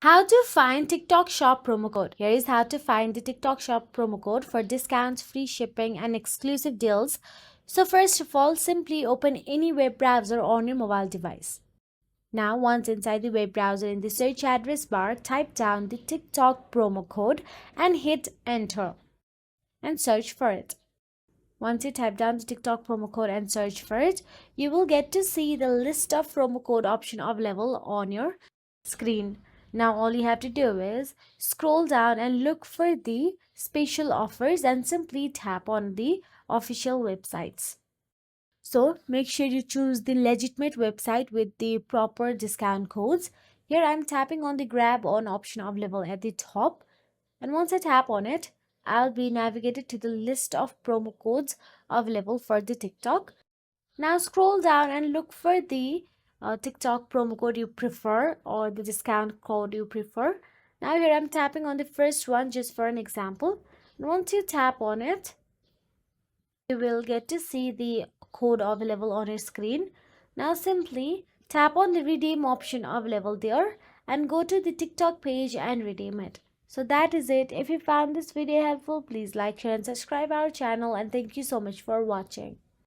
How to find TikTok Shop promo code. Here is how to find the TikTok Shop promo code for discounts, free shipping, and exclusive deals. So first of all, simply open any web browser on your mobile device. Now, once inside the web browser, in the search address bar, type down the TikTok promo code and hit enter and search for it. Once you type down the TikTok promo code and search for it, you will get to see the list of promo code option available on your screen. Now all you have to do is scroll down and look for the special offers and simply tap on the official websites. So make sure you choose the legitimate website with the proper discount codes. Here I'm tapping on the grab on option available at the top, and once I tap on it, I'll be navigated to the list of promo codes available for the TikTok. Now scroll down and look for the TikTok promo code you prefer or the discount code you prefer. Now here I'm tapping on the first one just for an example. And once you tap on it, you will get to see the code available on your screen. Now simply tap on the redeem option available there and go to the TikTok page and redeem it. So that is it. If you found this video helpful, please like, share and subscribe our channel, and thank you so much for watching.